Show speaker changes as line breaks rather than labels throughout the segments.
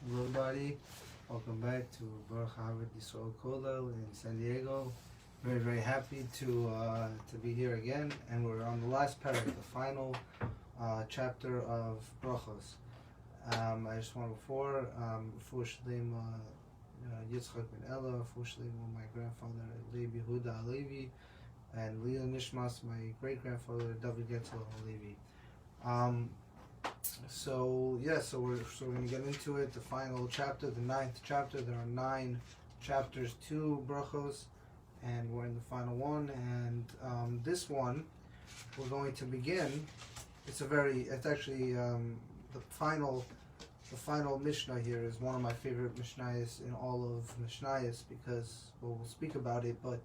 Hello everybody, welcome back to Baruch A'Havat Israel KOLLEL in San Diego. Very happy to be here again, and we're on the last paragraph, the final chapter of Brachos. I just want before REFUAH Yitzchak ben Ella, REFUAH my grandfather Levi Huda Halevi, and Leah Nishmas, my great grandfather David Getzel Halevi. So we're going to get into it. The final chapter, the 9th chapter. There are 9 chapters to Brachos, and we're in the final one. And this one, we're going to begin. It's actually the final Mishnah here is one of my favorite Mishnayos in all of Mishnayos, because we'll speak about it, but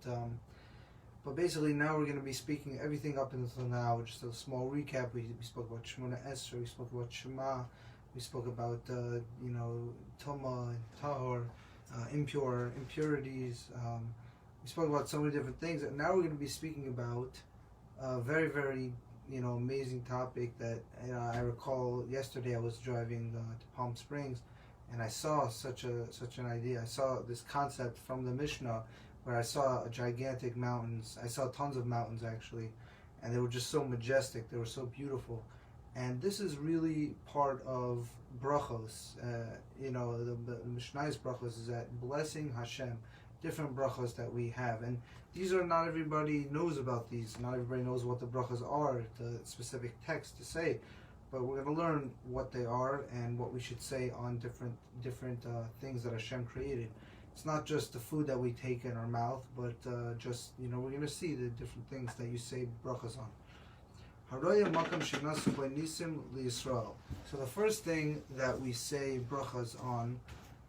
basically now we're going to be speaking everything up until now. Just a small recap. We spoke about Shemona Esrei, we spoke about Shema, we spoke about Toma and Tahor, impurities. We spoke about so many different things, and now we're going to be speaking about a very amazing topic that I recall. Yesterday I was driving to Palm Springs, and I saw such an idea. I saw this concept from the Mishnah, where I saw gigantic mountains. I saw tons of mountains actually, and they were just so majestic. They were so beautiful, and this is really part of brachos. The Mishnayos brachos is that blessing Hashem, different brachos that we have, and these are not everybody knows about these. Not everybody knows what the brachos are, the specific text to say, but we're going to learn what they are and what we should say on different things that Hashem created. It's not just the food that we take in our mouth, but we're going to see the different things that you say brachas on. So the first thing that we say brachas on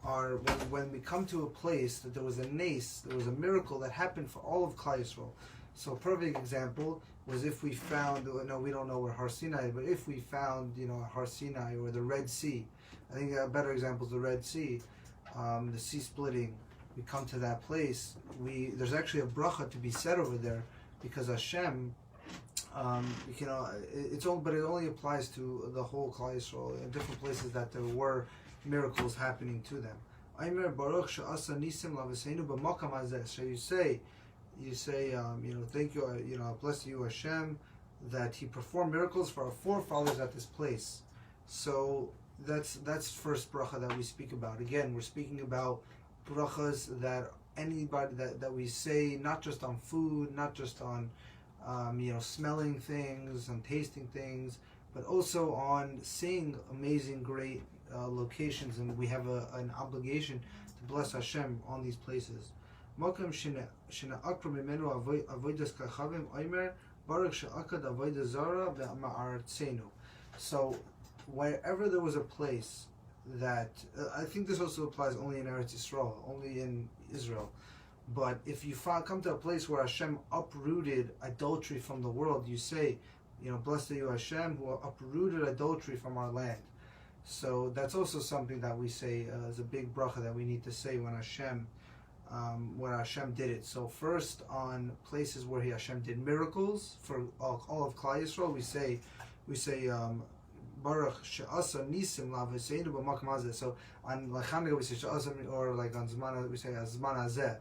are when we come to a place that there was a nes, there was a miracle that happened for all of Klal Yisrael. So a perfect example was if we found, we don't know where Har Sinai, but if we found, Har Sinai or the Red Sea. I think a better example is the Red Sea. The sea splitting, we come to that place, there's actually a bracha to be said over there, because Hashem, it only applies to the whole Klal Yisrael in different places that there were miracles happening to them. So you say, thank you, bless you Hashem, that He performed miracles for our forefathers at this place. So that's first bracha that we speak about. Again, we're speaking about brachas that anybody that we say, not just on food, not just on smelling things and tasting things, but also on seeing amazing, great locations, and we have an obligation to bless Hashem on these places. So wherever there was a place that I think this also applies only in Eretz Yisrael, only in Israel, but if you come to a place where Hashem uprooted adultery from the world, you say, blessed are you Hashem who uprooted adultery from our land. So that's also something that we say is a big bracha that we need to say when Hashem did it. So first, on places where Hashem did miracles for all of Klal Yisrael, we say Baruch she'asa nisim la'avseinu b'makom hazeh. So on Chanukah we say she'asa, or like on Zman we say Hazman hazeh.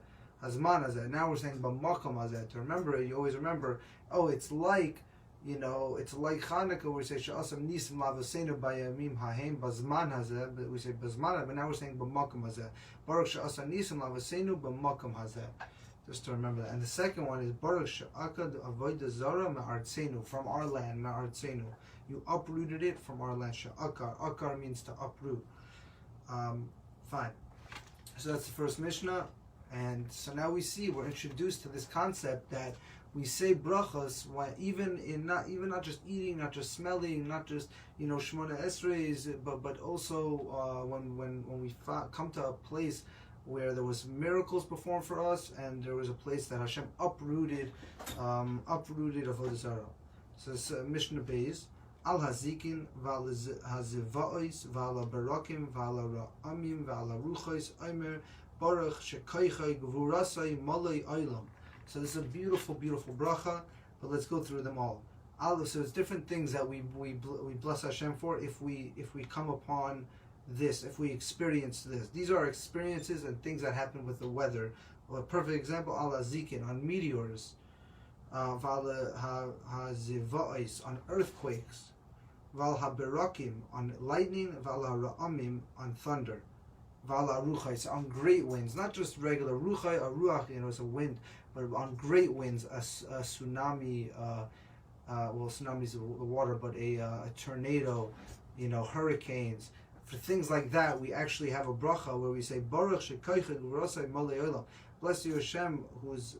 Now we're saying b'makom hazeh. To remember it, you always remember. Oh, it's like Chanukah where we say she'asa nisim la'avseinu b'yamim hahem b'zman hazeh. But we say b'zman, but now we're saying b'makom hazeh. Baruch she'asa nisim la'avseinu b'makom hazeh. Just to remember that. And the second one is Baruch she'akad avodah zara ma'artzenu, from our land, ma'artzenu. You uprooted it from our land. She'akar. Akar means to uproot. Fine. So that's the first Mishnah. And so now we're introduced to this concept that we say brachas even not just eating, not just smelling, not just Shemona Esreis, but also when we come to a place where there was miracles performed for us, and there was a place that Hashem uprooted avodah zarah. So it's Mishnah Beis. Al hazikin v'al haziva'os v'al barakim v'al ra'amim v'al ruchos omer baruch shekaychai gvurasai malay olam. So this is a beautiful bracha, but let's go through them all. So it's different things that we bless Hashem for if we come upon this, if we experience this. These are experiences and things that happen with the weather. A perfect example, ala zikin, on meteors, val ha-ziva'is, on earthquakes, val ha-berakim, on lightning, val ha-ra'amim, on thunder, val ha-ruchais, on great winds, not just regular ruchai, a ruach, it's a wind, but on great winds, a tsunami, well, tsunami's the water, but a tornado, hurricanes. For things like that, we actually have a bracha where we say, Baruch shekaychid v'rosai malei olam. Bless you, Hashem, whose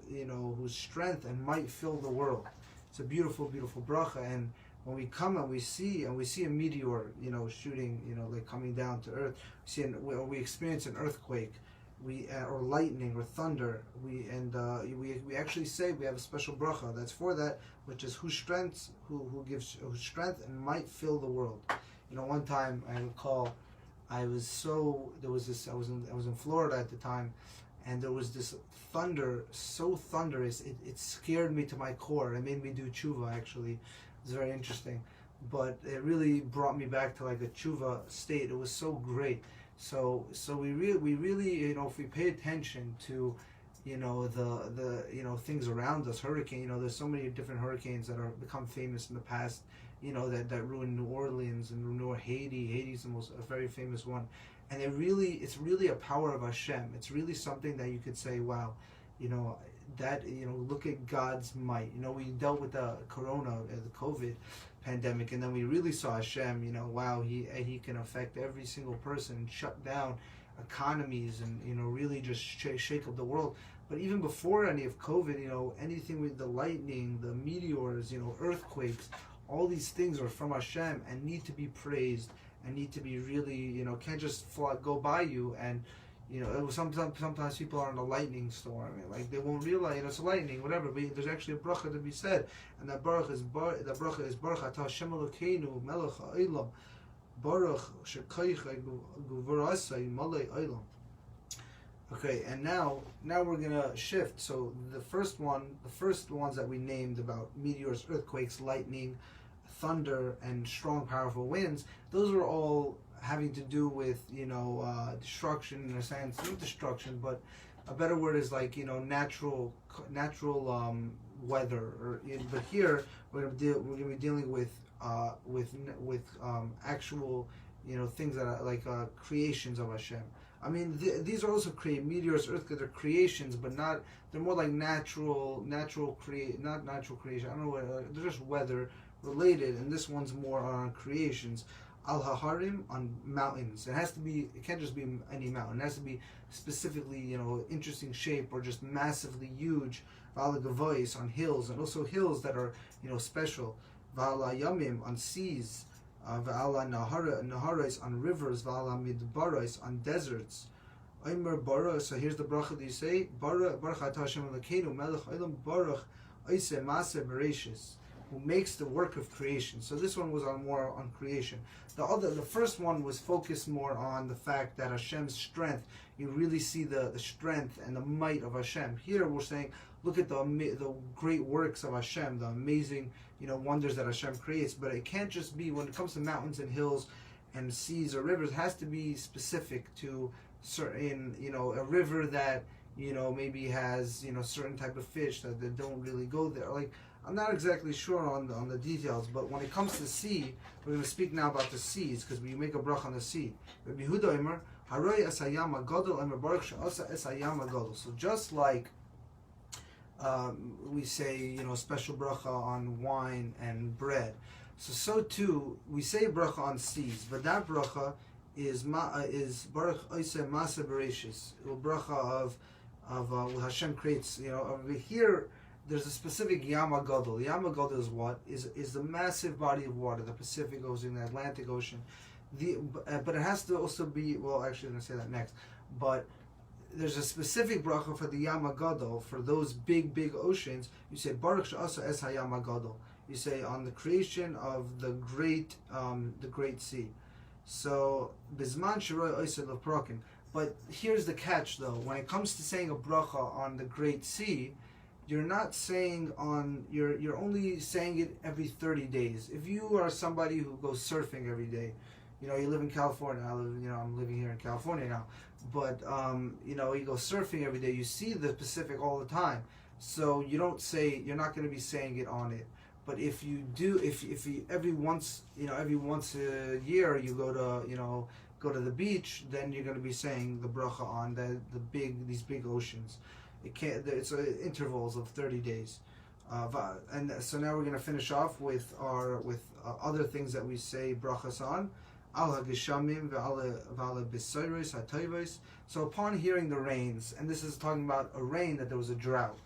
strength and might fill the world. It's a beautiful, beautiful bracha. And when we come and we see a meteor, shooting, like coming down to earth, we experience an earthquake, or lightning or thunder. We actually say we have a special bracha that's for that, which is whose strength and might fill the world. One time I recall, I was in Florida at the time, and there was this thunder, so thunderous, it scared me to my core. It made me do tshuva, actually. It was very interesting. But it really brought me back to like a tshuva state. It was so great. So we really, if we pay attention to, the things around us, hurricane, there's so many different hurricanes that are become famous in the past, that ruined New Orleans and ruined Haiti. Haiti's a very famous one. And it's really a power of Hashem. It's really something that you could say, wow, look at God's might. We dealt with the corona, the COVID pandemic, and then we really saw Hashem, wow, he can affect every single person and shut down economies and, really just shake up the world. But even before any of COVID, anything with the lightning, the meteors, earthquakes, all these things are from Hashem and need to be praised and need to be really, can't just go by you. And, sometimes people are in a lightning storm, like they won't realize, it's a lightning, whatever, but there's actually a bracha to be said. And that bracha is Baruch Atah Hashem Elokeinu Melech Ha'olam, Baruch Shekaycha Guvarasai Malei Olam. Okay, and now we're gonna shift. So the first ones that we named about meteors, earthquakes, lightning, thunder, and strong, powerful winds, those were all having to do with destruction in a sense. Not destruction, but a better word is like natural weather. But here we're gonna be dealing with actual things that are like creations of Hashem. I mean, these are also meteors, earthquakes, are creations, but they're more like not natural creation. I don't know what, they're just weather related, and this one's more on creations. Al-Haharim, on mountains. It can't just be any mountain. It has to be specifically, interesting shape or just massively huge. Val-Gavois, on hills, and also hills that are, special. Val-Yamim, on seas. Val-Naharais, on rivers. Val-Midbarais, on deserts. Omer Baruch, so here's the bracha that you say. Baruch Atah Hashem Elokeinu Melech Olam Baruch Oiseh Maaseh Bereshis, who makes the work of creation. So this one was more on creation. The first one was focused more on the fact that Hashem's strength. You really see the strength and the might of Hashem. Here we're saying, look at the great works of Hashem, the amazing wonders that Hashem creates. But it can't just be, when it comes to mountains and hills and seas or rivers, it has to be specific to certain, a river that maybe has certain type of fish that don't really go there. Like, I'm not exactly sure on the details, but when it comes to sea, we're going to speak now about the seas, because we make a bracha on the sea. So just like we say, special bracha on wine and bread, so too we say bracha on seas, but that bracha is Baruch Oiseh Maaseh Bereshis, a bracha of what Hashem creates. Over here, there's a specific Yama Gadol. Yama Gadol is what? Is the massive body of water, the Pacific Ocean, the Atlantic Ocean. But it has to also be, well, actually I'm going to say that next. But there's a specific bracha for the Yama Gadol, for those big, big oceans. You say, Baruch She'asa Es HaYama Gadol. You say, on the creation of the great sea. So, Bizman Shiroi Oiseh Leprokin. But here's the catch, though. When it comes to saying a bracha on the great sea, you're not saying you're only saying it every 30 days. If you are somebody who goes surfing every day, You live in California. I'm living here in California now. But, you go surfing every day. You see the Pacific all the time. So you're not going to be saying it on it. But if you do, if you, every once a year you go to the beach, then you're going to be saying the bracha on these big oceans. It's intervals of 30 days. And so now we're going to finish off with other things that we say brachas on. So upon hearing the rains, and this is talking about a rain, that there was a drought.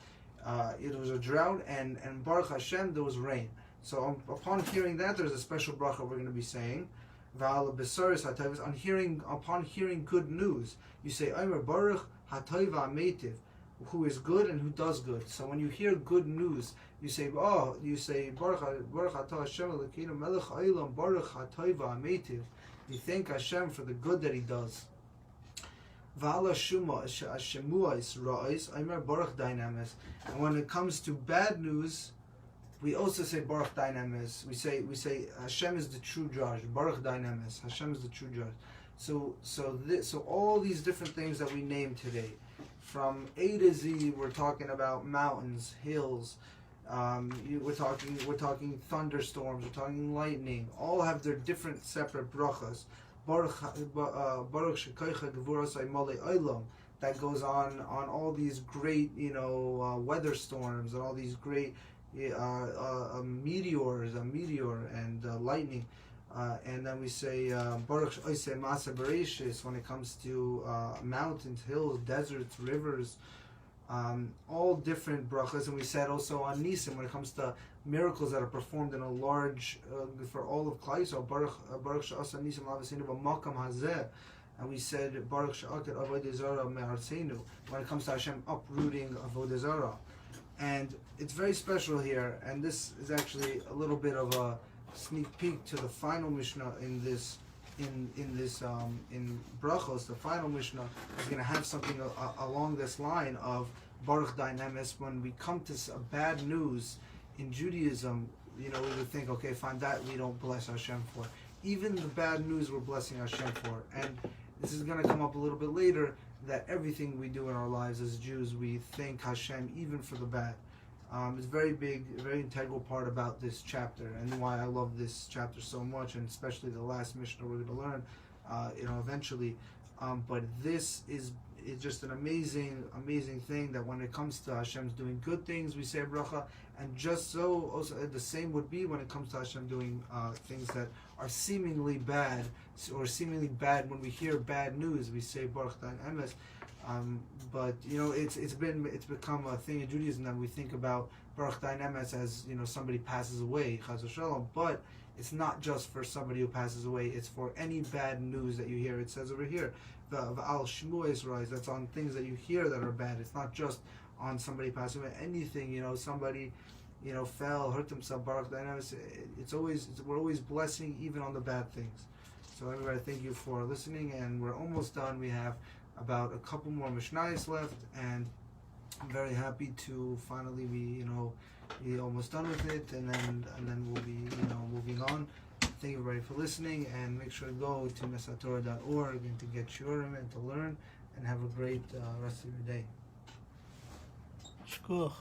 It was a drought, and Baruch Hashem, there was rain. So upon hearing that, there's a special bracha we're going to be saying. Upon hearing good news, you say Omer Baruch Hatoiva Ametiv, who is good and who does good. So when you hear good news, you say Baruch Atah Hashem Elokeinu Melech Haolam Baruch Hatoiva Ametiv. You thank Hashem for the good that He does. And when it comes to bad news, we also say Baruch Dynamis. We say Hashem is the true judge. Baruch Dynamis. Hashem is the true judge. So all these different things that we named today, from A to Z, we're talking about mountains, hills. We're talking thunderstorms. We're talking lightning. All have their different separate brachas. Baruch Shekaycha Gevurasai Mole Olam, that goes on all these great weather storms and all these great a meteor and lightning, and then we say Baruch Oisei Masa Bereshis when it comes to mountains, hills, deserts, rivers, all different brachas. And we said also on Nisim when it comes to miracles that are performed in a large for all of Klal Yisrael, Baruch She'asa Nisim L'Avasinu B'Makam Hazeh. And we said Baruch She'aket Avodah Zarah Me'artzenu when it comes to Hashem uprooting Avodah Zarah. And it's very special here, and this is actually a little bit of a sneak peek to the final Mishnah in Brachos. The final Mishnah is going to have something along this line of Baruch Dynamis. When we come to bad news in Judaism, we would think, okay, fine, that we don't bless Hashem for. Even the bad news we're blessing Hashem for. And this is going to come up a little bit later, that everything we do in our lives as Jews, we thank Hashem even for the bad. It's very big, very integral part about this chapter, and why I love this chapter so much, and especially the last Mishnah we're going to learn, eventually. But this is just an amazing thing, that when it comes to Hashem's doing good things, we say bracha, and just so also the same would be when it comes to Hashem doing things that are seemingly bad, or seemingly bad. When we hear bad news, we say Baruch Dain Emes. But it's become a thing in Judaism that we think about Baruch Dain Emes as somebody passes away, Chas v'Shalom. But it's not just for somebody who passes away. It's for any bad news that you hear. It says over here, V'al Shmuah Israel. That's on things that you hear that are bad. It's not just on somebody passing away. Anything, somebody fell, hurt themselves, Baruch Dain Emes. We're always blessing even on the bad things. So everybody, thank you for listening, and we're almost done. We have about a couple more Mishnayos left, and I'm very happy to finally be almost done with it, and then we'll be moving on. Thank you everybody for listening, and make sure to go to mesatorah.org and to get shiurim and to learn, and have a great rest of your day.
Shkuach.